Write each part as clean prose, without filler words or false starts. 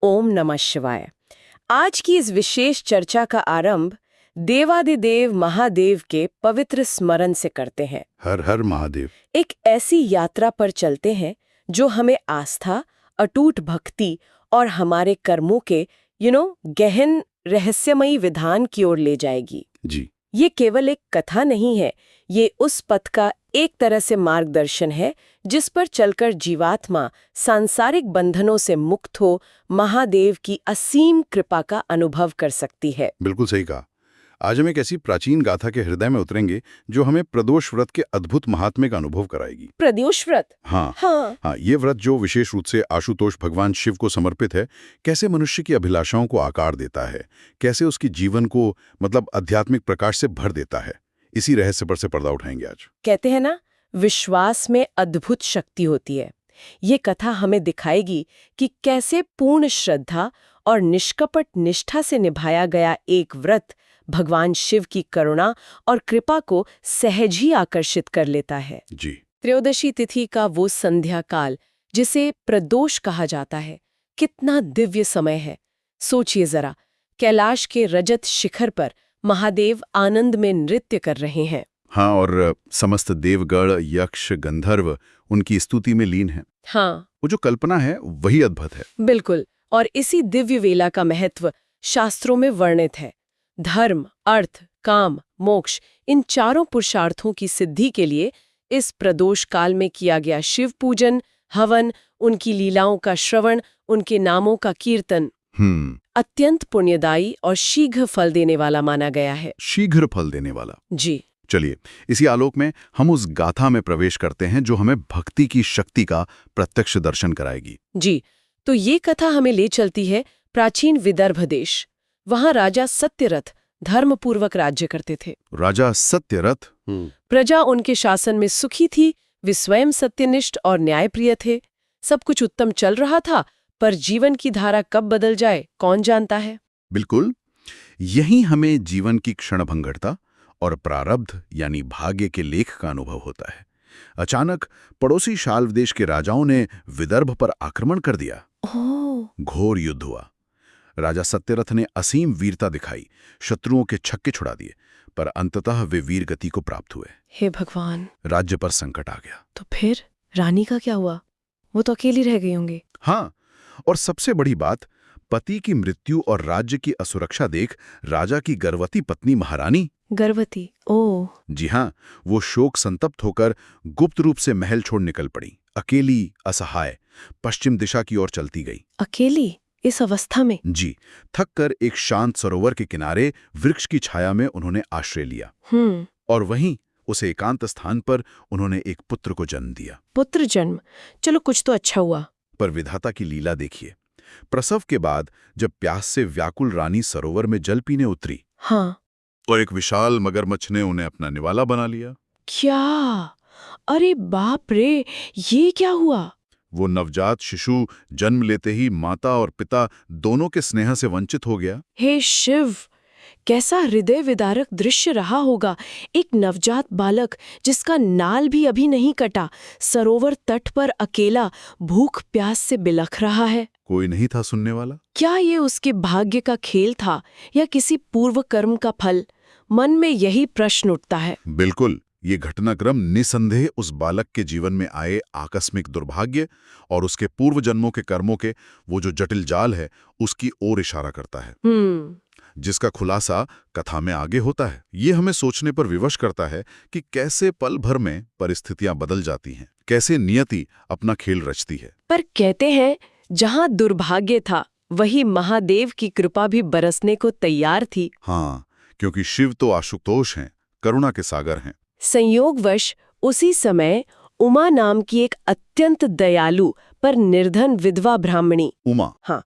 ओम नमः शिवाय। आज की इस विशेष चर्चा का आरंभ देवादिदेव महादेव के पवित्र स्मरण से करते हैं। हर हर महादेव। एक ऐसी यात्रा पर चलते हैं जो हमें आस्था, अटूट भक्ति और हमारे कर्मों के गहन रहस्यमयी विधान की ओर ले जाएगी। जी। ये केवल एक कथा नहीं है, ये उस पथ का एक तरह से मार्गदर्शन है जिस पर चलकर जीवात्मा सांसारिक बंधनों से मुक्त हो महादेव की असीम कृपा का अनुभव कर सकती है। बिल्कुल सही कहा। आज हम एक ऐसी प्राचीन गाथा के हृदय में उतरेंगे जो हमें प्रदोष व्रत के अद्भुत महात्म्य का अनुभव कराएगी। प्रदोष व्रत? हाँ, ये व्रत जो विशेष रूप से आशुतोष भगवान शिव को समर्पित है, कैसे मनुष्य की अभिलाषाओं को आकार देता है, कैसे उसकी जीवन को आध्यात्मिक प्रकाश से भर देता है, इसी रहस्य पर से पर्दा उठाएंगे आज। कहते हैं ना, विश्वास में अद्भुत शक्ति होती है। ये कथा हमें दिखाएगी कि कैसे पूर्ण श्रद्धा और निष्कपट निष्ठा से निभाया गया एक व्रत भगवान शिव की करुणा और कृपा को सहज ही आकर्षित कर लेता है। जी। त्रयोदशी तिथि का वो संध्या काल जिसे प्रदोष कहा जाता है, कितना दिव्य समय है। सोचिए जरा, कैलाश के रजत शिखर पर महादेव आनंद में नृत्य कर रहे हैं। हाँ, और समस्त देवगण, यक्ष, गंधर्व उनकी स्तुति में लीन हैं। हाँ, वो जो कल्पना है वही अद्भुत है। बिल्कुल। और इसी दिव्य वेला का महत्व शास्त्रों में वर्णित है। धर्म, अर्थ, काम, मोक्ष, इन चारों पुरुषार्थों की सिद्धि के लिए इस प्रदोष काल में किया गया शिव पूजन, हवन, उनकी लीलाओं का श्रवण, उनके नामों का कीर्तन अत्यंत पुण्यदायी और शीघ्र फल देने वाला माना गया है। शीघ्र फल देने वाला। जी। चलिए, इसी आलोक में हम उस गाथा में प्रवेश करते हैं जो हमें भक्ति की शक्ति का प्रत्यक्ष दर्शन कराएगी। जी, तो ये कथा हमें ले चलती है प्राचीन विदर्भ देश। वहां राजा सत्यरथ धर्मपूर्वक राज्य करते थे। राजा सत्यरथ। प्रजा उनके शासन में सुखी थी, वे स्वयं सत्यनिष्ठ और न्यायप्रिय थे। सब कुछ उत्तम चल रहा था, पर जीवन की धारा कब बदल जाए कौन जानता है। बिल्कुल, यही हमें जीवन की क्षणभंगुरता और प्रारब्ध यानी भाग्य के लेख का अनुभव होता है। अचानक पड़ोसी शाल्व देश के राजाओं ने विदर्भ पर आक्रमण कर दिया। घोर युद्ध हुआ। राजा सत्यरथ ने असीम वीरता दिखाई, शत्रुओं के छक्के छुड़ा दिए, पर अंततः वे वीर गति को प्राप्त हुए। हे भगवान! राज्य पर संकट आ गया। तो फिर रानी का क्या हुआ? वो तो अकेली रह गई होंगी। हाँ, और सबसे बड़ी बात, पति की मृत्यु और राज्य की असुरक्षा देख राजा की गर्भवती पत्नी महारानी। गर्भवती? ओह! जी हाँ, वो शोक संतप्त होकर गुप्त रूप से महल छोड़ निकल पड़ी। अकेली, असहाय, पश्चिम दिशा की ओर चलती गई। अकेली? इस अवस्था में? जी। थक कर एक शांत सरोवर के किनारे वृक्ष की छाया में उन्होंने आश्रय लिया। और वहीं उस एकांत स्थान पर उन्होंने एक पुत्र को जन्म दिया। पुत्र जन्म? चलो, कुछ तो अच्छा हुआ। पर विधाता की लीला देखिए। प्रसव के बाद जब प्यास से व्याकुल रानी सरोवर में जल पीने उतरी, हाँ, और एक विशाल मगरमच्छ ने उन्हें अपना निवाला बना लिया। क्या? अरे बाप रे, ये क्या हुआ? वो नवजात शिशु जन्म लेते ही माता और पिता दोनों के स्नेह से वंचित हो गया। हे शिव! कैसा हृदय विदारक दृश्य रहा होगा। एक नवजात बालक जिसका नाल भी अभी नहीं कटा, सरोवर तट पर अकेला भूख प्यास से बिलख रहा है। कोई नहीं था सुनने वाला। क्या ये उसके भाग्य का खेल था या किसी पूर्व कर्म का फल? मन में यही प्रश्न उठता है। बिल्कुल, ये घटनाक्रम निसंदेह उस बालक के जीवन में आए आकस्मिक दुर्भाग्य और उसके पूर्व जन्मों के कर्मों के वो जो जटिल जाल है उसकी ओर इशारा करता है, जिसका खुलासा कथा में आगे होता है। ये हमें सोचने पर विवश करता है कि कैसे पल भर में परिस्थितियां बदल जाती हैं, कैसे नियति अपना खेल रचती है। पर कहते हैं, जहां दुर्भाग्य था वही महादेव की कृपा भी बरसने को तैयार थी। हाँ, क्योंकि शिव तो आशुतोष हैं, करुणा के सागर हैं। संयोगवश उसी समय उमा नाम की एक अत्यंत दयालु पर निर्धन विधवा ब्राह्मणी उमा, हाँ,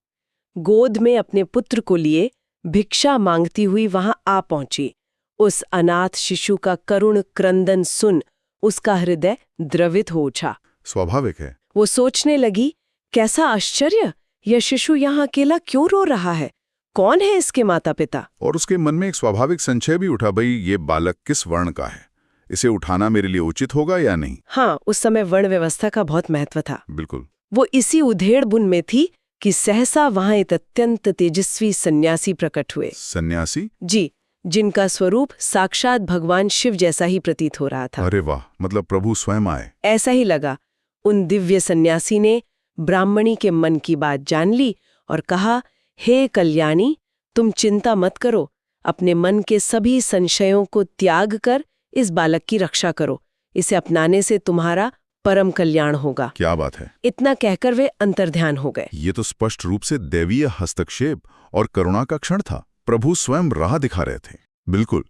गोद में अपने पुत्र को लिए भिक्षा मांगती हुई वहां आ पहुंची। उस अनाथ शिशु का करुण क्रंदन सुन उसका हृदय द्रवित हो उठा। स्वाभाविक है। वो सोचने लगी, कैसा आश्चर्य, यह शिशु यहाँ अकेला क्यों रो रहा है? कौन है इसके माता पिता? और उसके मन में एक स्वाभाविक संशय भी उठा, भाई ये बालक किस वर्ण का है, इसे उठाना मेरे लिए उचित होगा या नहीं। हाँ, उस समय वर्ण व्यवस्था का बहुत महत्व था। बिल्कुल। वो इसी उधेड़ बुन में थी कि सहसा वहां एक अत्यंत तेजस्वी सन्यासी प्रकट हुए। सन्यासी? जी, जिनका स्वरूप साक्षात भगवान शिव जैसा ही प्रतीत हो रहा था। अरे वाह, मतलब प्रभु स्वयं आए। ऐसा ही लगा। उन दिव्य सन्यासी ने ब्राह्मणी के मन की बात जान ली और कहा, हे कल्याणी, तुम चिंता मत करो, अपने मन के सभी संशयों को त्याग कर इस बालक की रक्षा करो। इसे अपनाने से तुम्हारा परम कल्याण होगा। क्या बात है। इतना कहकर वे अंतर्ध्यान हो गए। ये तो स्पष्ट रूप से दैवीय हस्तक्षेप और करुणा का क्षण था। प्रभु स्वयं राह दिखा रहे थे। बिल्कुल।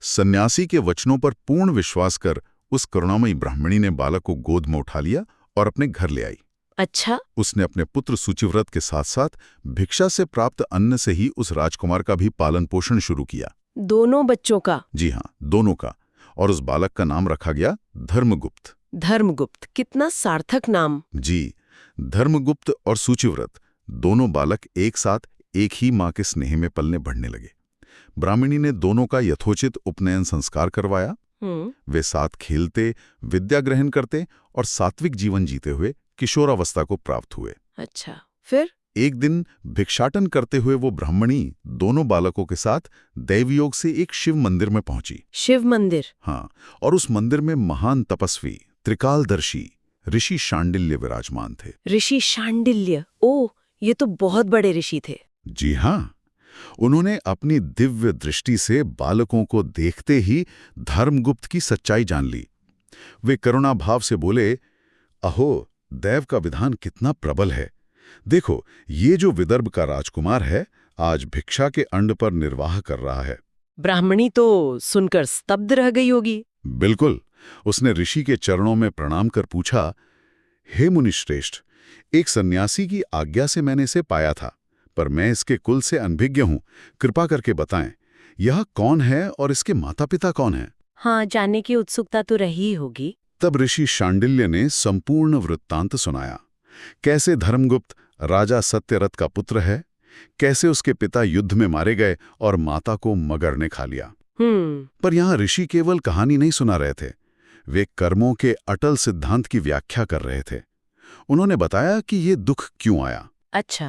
सन्यासी के वचनों पर पूर्ण विश्वास कर उस करुणामयी ब्राह्मणी ने बालक को गोद में उठा लिया और अपने घर ले आई। अच्छा। उसने अपने पुत्र सूचिव्रत के साथ साथ भिक्षा से प्राप्त अन्न से ही उस राजकुमार का भी पालन पोषण शुरू किया। दोनों बच्चों का? जी हाँ, दोनों का। और उस बालक का नाम रखा गया धर्मगुप्त। धर्मगुप्त, कितना सार्थक नाम। जी, धर्मगुप्त और सूचिव्रत दोनों बालक एक साथ एक ही मां के स्नेह में पलने बढ़ने लगे। ब्राह्मणी ने दोनों का यथोचित उपनयन संस्कार करवाया। वे साथ खेलते, विद्या ग्रहण करते और सात्विक जीवन जीते हुए किशोरावस्था को प्राप्त हुए। अच्छा, फिर? एक दिन भिक्षाटन करते हुए वो ब्राह्मणी दोनों बालकों के साथ दैवयोग से एक शिव मंदिर में पहुंची। शिव मंदिर? हाँ, और उस मंदिर में महान तपस्वी, त्रिकालदर्शी ऋषि शांडिल्य विराजमान थे। ऋषि शांडिल्य? ओह, ये तो बहुत बड़े ऋषि थे। जी हाँ, उन्होंने अपनी दिव्य दृष्टि से बालकों को देखते ही धर्मगुप्त की सच्चाई जान ली। वे करुणा भाव से बोले, अहो, दैव का विधान कितना प्रबल है। देखो, ये जो विदर्भ का राजकुमार है, आज भिक्षा के अंड पर निर्वाह कर रहा है। ब्राह्मणी तो सुनकर स्तब्ध रह गई होगी। बिल्कुल। उसने ऋषि के चरणों में प्रणाम कर पूछा, हे मुनिश्रेष्ठ, एक सन्यासी की आज्ञा से मैंने इसे पाया था, पर मैं इसके कुल से अनभिज्ञ हूं। कृपा करके बताएं, यह कौन है और इसके माता पिता कौन हैं? हाँ, जानने की उत्सुकता तो रही होगी। तब ऋषि शांडिल्य ने संपूर्ण वृत्तांत सुनाया। कैसे धर्मगुप्त राजा सत्यरथ का पुत्र है, कैसे उसके पिता युद्ध में मारे गए और माता को मगर ने खा लिया। पर यहाँ ऋषि केवल कहानी नहीं सुना रहे थे, वे कर्मों के अटल सिद्धांत की व्याख्या कर रहे थे। उन्होंने बताया कि ये दुख क्यों आया। अच्छा,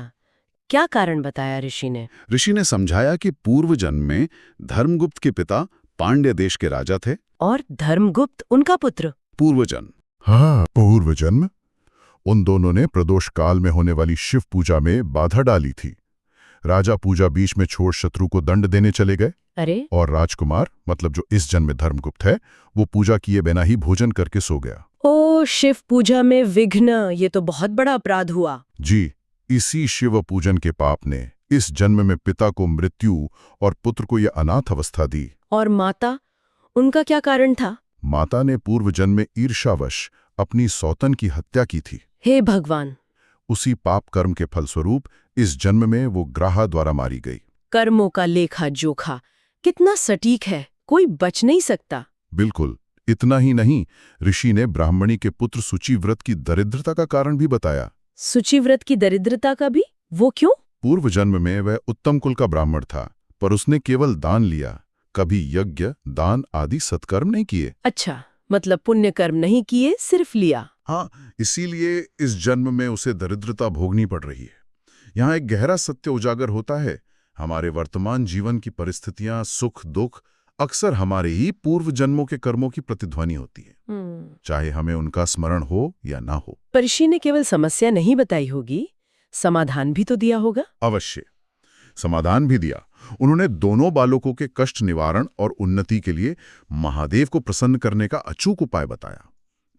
क्या कारण बताया ऋषि ने? ऋषि ने समझाया कि पूर्व जन्म में धर्मगुप्त के पिता पांड्य देश के राजा थे और धर्मगुप्त उनका पुत्र। पूर्वजन्म? हाँ, पूर्वजन्म। उन दोनों ने प्रदोष काल में होने वाली शिव पूजा में बाधा डाली थी। राजा पूजा बीच में छोड़ शत्रु को दंड देने चले गए। अरे? और राजकुमार, मतलब जो इस जन्म में धर्मगुप्त है, वो पूजा किए बिना ही भोजन करके सो गया। ओ, शिव पूजा में विघ्न, ये तो बहुत बड़ा अपराध हुआ। जी, इसी शिव पूजन के पाप ने इस जन्म में पिता को मृत्यु और पुत्र को यह अनाथ अवस्था दी। और माता, उनका क्या कारण था? माता ने पूर्व जन्म में ईर्ष्यावश अपनी सौतन की हत्या की थी। हे भगवान! उसी पाप कर्म के फलस्वरूप इस जन्म में वो ग्राह द्वारा मारी गई। कर्मों का लेखा जोखा कितना सटीक है, कोई बच नहीं सकता। बिल्कुल। इतना ही नहीं, ऋषि ने ब्राह्मणी के पुत्र सूचिव्रत की दरिद्रता का कारण भी बताया। सूचिव्रत की दरिद्रता का भी? वो क्यों? पूर्व जन्म में वह उत्तम कुल का ब्राह्मण था, पर उसने केवल दान लिया, कभी यज्ञ, दान आदि सत्कर्म नहीं किए। अच्छा, मतलब पुण्य कर्म नहीं किए, सिर्फ लिया। हाँ, इसीलिए इस जन्म में उसे दरिद्रता भोगनी पड़ रही है। यहाँ एक गहरा सत्य उजागर होता है, हमारे वर्तमान जीवन की परिस्थितियां, सुख दुख अक्सर हमारे ही पूर्व जन्मों के कर्मों की प्रतिध्वनि होती है, चाहे हमें उनका स्मरण हो या ना हो। पर ऋषि ने केवल समस्या नहीं बताई होगी, समाधान भी तो दिया होगा। अवश्य, समाधान भी दिया। उन्होंने दोनों बालकों के कष्ट निवारण और उन्नति के लिए महादेव को प्रसन्न करने का अचूक उपाय बताया,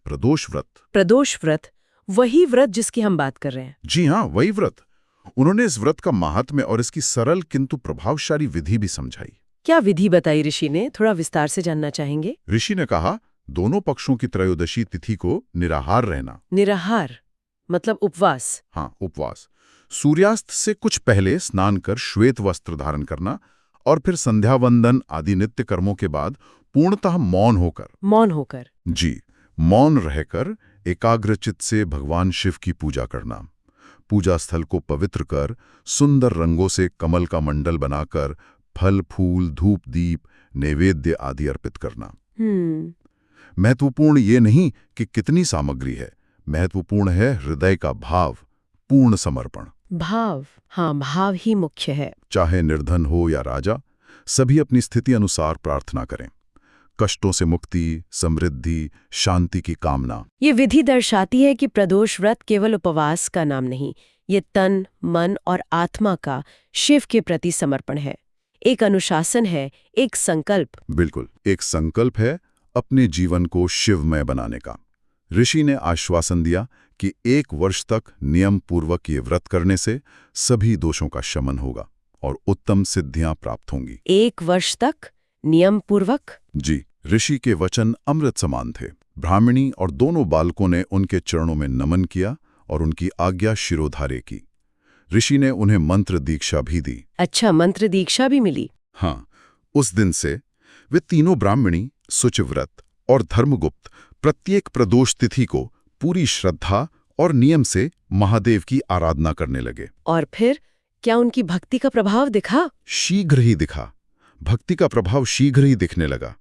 प्रदोष व्रत। प्रदोष व्रत, वही व्रत जिसकी हम बात कर रहे हैं। जी हाँ, वही व्रत। उन्होंने इस व्रत का महात्म्य और इसकी सरल किंतु प्रभावशाली विधि भी समझाई। क्या विधि बताई ऋषि ने? थोड़ा विस्तार से जानना चाहेंगे। ऋषि ने कहा, दोनों पक्षों की त्रयोदशी तिथि को निराहार रहना। निराहार मतलब उपवास? हाँ, उपवास। सूर्यास्त से कुछ पहले स्नान कर श्वेत वस्त्र धारण करना और फिर संध्या वंदन आदि नित्य कर्मों के बाद पूर्णतः मौन होकर। जी, मौन रहकर एकाग्रचित्त से भगवान शिव की पूजा करना। पूजा स्थल को पवित्र कर सुंदर रंगों से कमल का मंडल बनाकर फल फूल धूप दीप नैवेद्य आदि अर्पित करना। महत्वपूर्ण ये नहीं कि कितनी सामग्री है, महत्वपूर्ण है हृदय का भाव, पूर्ण समर्पण। भाव, हाँ, भाव ही मुख्य है। चाहे निर्धन हो या राजा, सभी अपनी स्थिति अनुसार प्रार्थना करें। कष्टों से मुक्ति, समृद्धि, शांति की कामना। ये विधि दर्शाती है कि प्रदोष व्रत केवल उपवास का नाम नहीं, ये तन, मन और आत्मा का शिव के प्रति समर्पण है। एक अनुशासन है, एक संकल्प। बिल्कुल, एक संकल्प है अपने जीवन को शिवमय बनाने का। ऋषि ने आश्वासन दिया कि 1 वर्ष तक नियम पूर्वक ये व्रत करने से सभी दोषों का शमन होगा और उत्तम सिद्धियां प्राप्त होंगी। 1 वर्ष तक नियम पूर्वक? जी, ऋषि के वचन अमृत समान थे। ब्राह्मणी और दोनों बालकों ने उनके चरणों में नमन किया और उनकी आज्ञा शिरोधार्य की। ऋषि ने उन्हें मंत्र दीक्षा भी दी। अच्छा, मंत्र दीक्षा भी मिली? हाँ, उस दिन से वे तीनों ब्राह्मणी, शुचिव्रत और धर्मगुप्त प्रत्येक प्रदोष तिथि को पूरी श्रद्धा और नियम से महादेव की आराधना करने लगे। और फिर क्या उनकी भक्ति का प्रभाव दिखा? शीघ्र ही दिखा। भक्ति का प्रभाव शीघ्र ही दिखने लगा।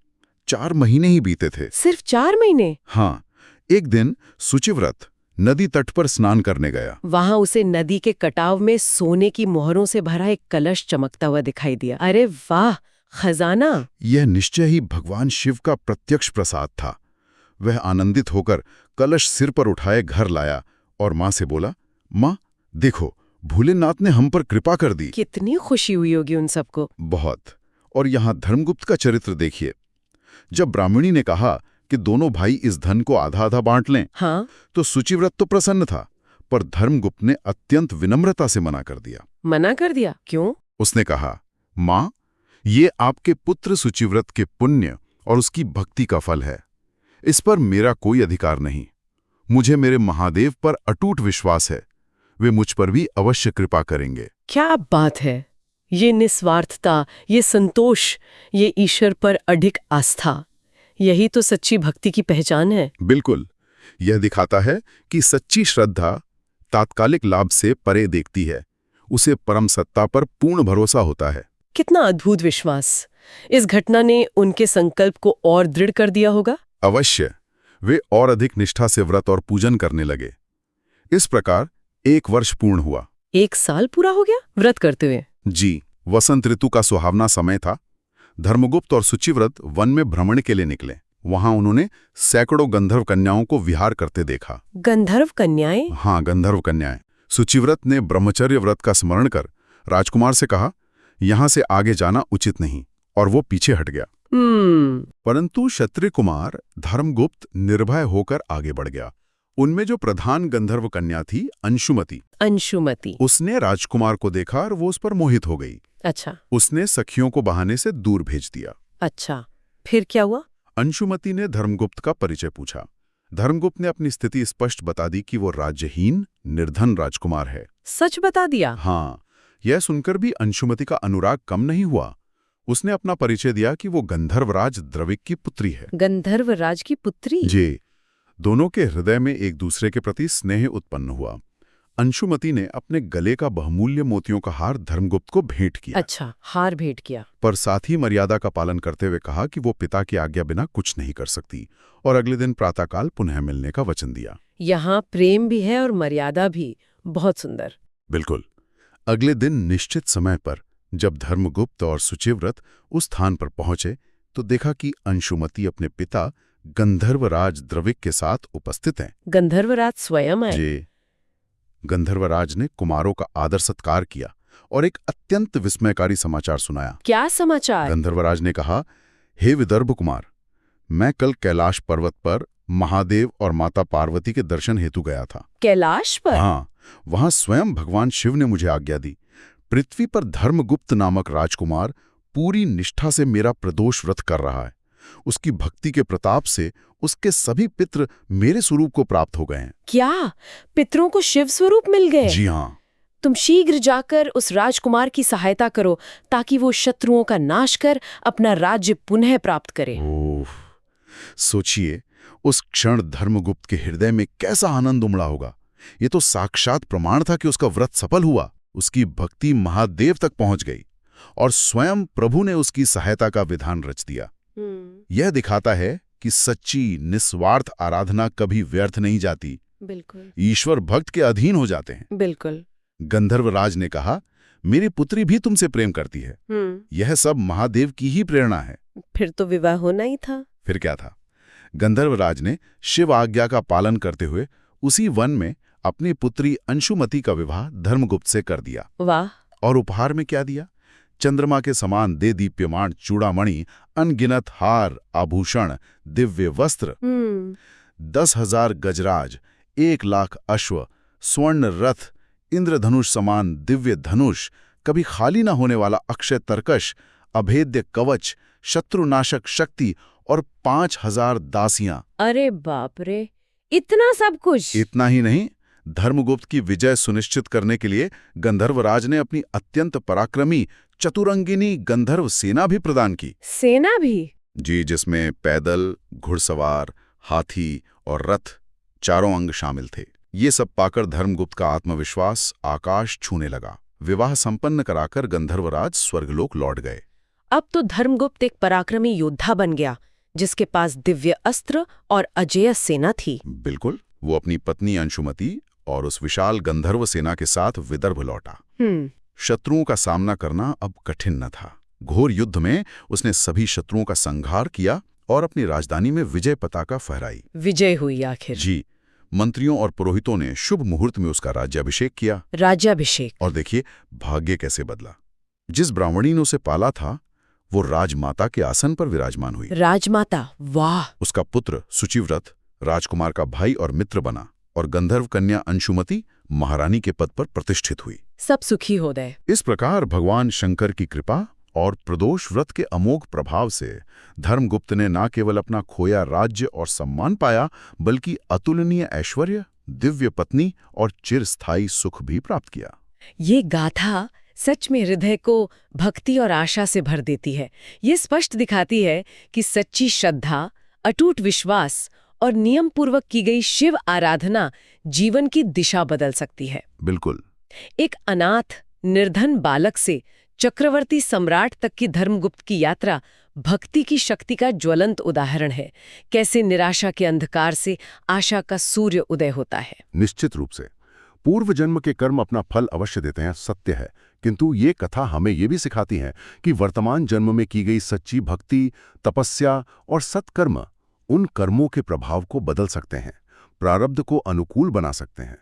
4 महीने ही बीते थे। सिर्फ 4 महीने? हाँ, एक दिन शुचिव्रत नदी तट पर स्नान करने गया। वहां उसे नदी के कटाव में सोने की मोहरों से भरा एक कलश चमकता हुआ दिखाई दिया। अरे वाह, खजाना! यह निश्चय ही भगवान शिव का प्रत्यक्ष प्रसाद था। वह आनंदित होकर कलश सिर पर उठाए घर लाया और माँ से बोला, माँ देखो, भोलेनाथ ने हम पर कृपा कर दी। कितनी खुशी हुई होगी उन सबको। बहुत। और यहाँ धर्मगुप्त का चरित्र देखिए। जब ब्राह्मणी ने कहा कि दोनों भाई इस धन को आधा-आधा बांट लें, हाँ, तो शुचिव्रत तो प्रसन्न था, पर धर्मगुप्त ने अत्यंत विनम्रता से मना कर दिया। मना कर दिया? क्यों? उसने कहा, माँ, ये आपके पुत्र शुचिव्रत के पुण्य और उसकी भक्ति का फल है। इस पर मेरा कोई अधिकार नहीं। मुझे मेरे महादेव पर अटूट विश्वास है। वे मुझ पर भी अवश्य कृपा करेंगे। क्या बात है! ये निस्वार्थता, ये संतोष, ये ईश्वर पर अडिग आस्था, यही तो सच्ची भक्ति की पहचान है। बिल्कुल। यह दिखाता है कि सच्ची श्रद्धा तात्कालिक लाभ से परे देखती है। उसे परम सत्ता पर पूर्ण भरोसा होता है। कितना अद्भुत विश्वास! इस घटना ने उनके संकल्प को और दृढ़ कर दिया होगा। अवश्य। वे और अधिक निष्ठा से व्रत और पूजन करने लगे। इस प्रकार 1 वर्ष पूर्ण हुआ। 1 साल पूरा हो गया व्रत करते हुए? जी, वसंत ऋतु का सुहावना समय था। धर्मगुप्त और शुचिव्रत वन में भ्रमण के लिए निकले। वहां उन्होंने सैकड़ों गंधर्व कन्याओं को विहार करते देखा। गंधर्व कन्याएं? हाँ, गंधर्व कन्याएं। शुचिव्रत ने ब्रह्मचर्य व्रत का स्मरण कर राजकुमार से कहा, यहां से आगे जाना उचित नहीं, और वो पीछे हट गया। परंतु क्षत्रिय कुमार धर्मगुप्त निर्भय होकर आगे बढ़ गया। उनमें जो प्रधान गंधर्व कन्या थी, अंशुमती, उसने राजकुमार को देखा और वो उस पर मोहित हो गई। अच्छा। उसने सखियों को बहाने से दूर भेज दिया। अच्छा, फिर क्या हुआ? अंशुमती ने धर्मगुप्त का परिचय पूछा। धर्मगुप्त ने अपनी स्थिति स्पष्ट बता दी कि वो राज्यहीन, निर्धन राजकुमार है। सच बता दिया? हाँ। यह सुनकर भी अंशुमती का अनुराग कम नहीं हुआ। उसने अपना परिचय दिया कि वो गंधर्वराज द्रविक की पुत्री है। गंधर्वराज की पुत्री? जी। दोनों के हृदय में एक दूसरे के प्रति स्नेह उत्पन्न हुआ। अंशुमती ने अपने गले का बहुमूल्य मोतियों का हार धर्मगुप्त को भेंट किया। अच्छा, हार भेंट किया। पर साथ ही मर्यादा का पालन करते हुए कहा कि वो पिता की आज्ञा बिना कुछ नहीं कर सकती, और अगले दिन प्रातःकाल पुनः मिलने का वचन दिया। यहाँ प्रेम भी है और मर्यादा भी। बहुत सुंदर। बिल्कुल। अगले दिन निश्चित समय पर जब धर्मगुप्त और शुचिव्रत उस स्थान पर पहुंचे तो देखा कि अंशुमती अपने पिता गंधर्वराज द्रविक के साथ उपस्थित हैं। गंधर्वराज स्वयं आए? जी। गंधर्वराज ने कुमारों का आदर सत्कार किया और एक अत्यंत विस्मयकारी समाचार सुनाया। क्या समाचार? गंधर्वराज ने कहा, हे विदर्भ कुमार, मैं कल कैलाश पर्वत पर महादेव और माता पार्वती के दर्शन हेतु गया था। कैलाश पर? हाँ, वहां स्वयं भगवान शिव ने मुझे आज्ञा दी। पृथ्वी पर धर्मगुप्त नामक राजकुमार पूरी निष्ठा से मेरा प्रदोष व्रत कर रहा है। उसकी भक्ति के प्रताप से उसके सभी पितृ मेरे स्वरूप को प्राप्त हो गए हैं। क्या पितरों को शिव स्वरूप मिल गए? जी हाँ। तुम शीघ्र जाकर उस राजकुमार की सहायता करो ताकि वो शत्रुओं का नाश कर अपना राज्य पुनः प्राप्त करे। ओह, सोचिए उस क्षण धर्मगुप्त के हृदय में कैसा आनंद उमड़ा होगा। ये तो साक्षात प्रमाण था कि उसका व्रत सफल हुआ। उसकी भक्ति महादेव तक पहुंच गई और स्वयं प्रभु ने उसकी सहायता का विधान रच दिया। यह दिखाता है कि सच्ची निस्वार्थ आराधना कभी व्यर्थ नहीं जाती। बिल्कुल। ईश्वर भक्त के अधीन हो जाते हैं। बिल्कुल। गंधर्वराज ने कहा, मेरी पुत्री भी तुमसे प्रेम करती है। यह सब महादेव की ही प्रेरणा है। फिर तो विवाह होना ही था। फिर क्या था? गंधर्वराज ने शिव आज्ञा का पालन करते हुए उसी वन में अपनी पुत्री अंशुमति का विवाह धर्मगुप्त से कर दिया। वाह! और उपहार में क्या दिया? चंद्रमा के समान दे दीप्यमान चूड़ामणि, अनगिनत हार, आभूषण, दिव्य वस्त्र, 10,000 गजराज, 1,00,000 अश्व, स्वर्ण रथ, इंद्रधनुष समान दिव्य धनुष, कभी खाली न होने वाला अक्षय तरकश, अभेद्य कवच, शत्रुनाशक शक्ति और 5,000 दासियां। अरे बाप रे, इतना सब कुछ! इतना ही नहीं, धर्मगुप्त की विजय सुनिश्चित करने के लिए गंधर्वराज ने अपनी अत्यंत पराक्रमी चतुरंगिनी गंधर्व सेना भी प्रदान की। सेना भी? जी, जिसमें पैदल, घुड़सवार, हाथी और रथ चारों अंग शामिल थे। ये सब पाकर धर्मगुप्त का आत्मविश्वास आकाश छूने लगा। विवाह संपन्न कराकर गंधर्वराज स्वर्गलोक लौट गए। अब तो धर्मगुप्त एक पराक्रमी योद्धा बन गया, जिसके पास दिव्य अस्त्र और अजेय सेना थी। बिल्कुल, वो अपनी पत्नी अंशुमति और उस विशाल गंधर्व सेना के साथ विदर्भ लौटा। शत्रुओं का सामना करना अब कठिन न था। घोर युद्ध में उसने सभी शत्रुओं का संहार किया और अपनी राजधानी में विजय पताका फहराई। विजय हुई आखिर। जी, मंत्रियों और पुरोहितों ने शुभ मुहूर्त में उसका राज्याभिषेक किया। राज्याभिषेक? और देखिए भाग्य कैसे बदला। जिस ब्राह्मणी ने उसे पाला था, वो राजमाता के आसन पर विराजमान हुई। राजमाता? वाह! उसका पुत्र सुचिव्रत राजकुमार का भाई और मित्र बना और गंधर्व कन्या अंशुमति महारानी के पद पर प्रतिष्ठित हुई। सब सुखी हो गए। इस प्रकार भगवान शंकर की कृपा और प्रदोष व्रत के अमोघ प्रभाव से धर्मगुप्त ने न केवल अपना खोया राज्य और सम्मान पाया, बल्कि अतुलनीय ऐश्वर्य, दिव्य पत्नी और चिरस्थायी सुख भी प्राप्त किया। ये गाथा सच में हृदय को भक्ति और आशा से भर देती है। ये स्पष्ट दिखाती है कि सच्ची श्रद्धा, अटूट विश्वास और नियम पूर्वक की गई शिव आराधना जीवन की दिशा बदल सकती है। बिल्कुल। एक अनाथ, निर्धन बालक से चक्रवर्ती सम्राट तक की धर्मगुप्त की यात्रा भक्ति की शक्ति का ज्वलंत उदाहरण है। कैसे निराशा के अंधकार से आशा का सूर्य उदय होता है। निश्चित रूप से पूर्व जन्म के कर्म अपना फल अवश्य देते हैं, सत्य है। किंतु ये कथा हमें ये भी सिखाती है कि वर्तमान जन्म में की गई सच्ची भक्ति, तपस्या और सत्कर्म उन कर्मों के प्रभाव को बदल सकते हैं, प्रारब्ध को अनुकूल बना सकते हैं।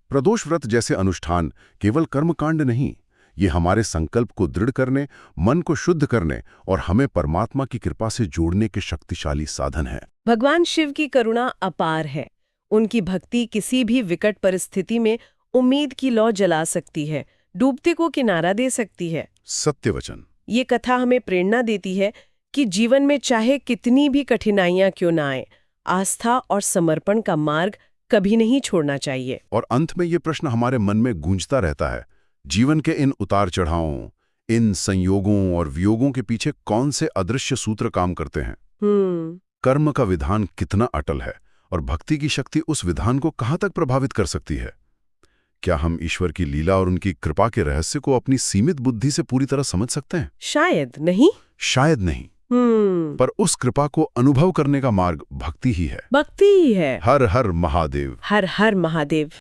प्रदोष व्रत जैसे अनुष्ठान केवल कर्मकांड नहीं, ये हमारे संकल्प को दृढ़ करने, मन को शुद्ध करने और हमें परमात्मा की कृपा से जोड़ने के शक्तिशाली साधन है। भगवान शिव की करुणा अपार है। उनकी भक्ति किसी भी विकट परिस्थिति में उम्मीद की लौ जला सकती है, डूबते को किनारा दे सकती है। सत्य वचन। ये कथा हमें प्रेरणा देती है कि जीवन में चाहे कितनी भी कठिनाइयां क्यों ना आए, आस्था और समर्पण का मार्ग कभी नहीं छोड़ना चाहिए। और अंत में ये प्रश्न हमारे मन में गूंजता रहता है, जीवन के इन उतार चढ़ावों, इन संयोगों और वियोगों के पीछे कौन से अदृश्य सूत्र काम करते हैं? कर्म का विधान कितना अटल है और भक्ति की शक्ति उस विधान को कहाँ तक प्रभावित कर सकती है? क्या हम ईश्वर की लीला और उनकी कृपा के रहस्य को अपनी सीमित बुद्धि से पूरी तरह समझ सकते हैं? शायद नहीं। शायद नहीं। पर उस कृपा को अनुभव करने का मार्ग भक्ति ही है। भक्ति ही है। हर हर महादेव। हर हर महादेव।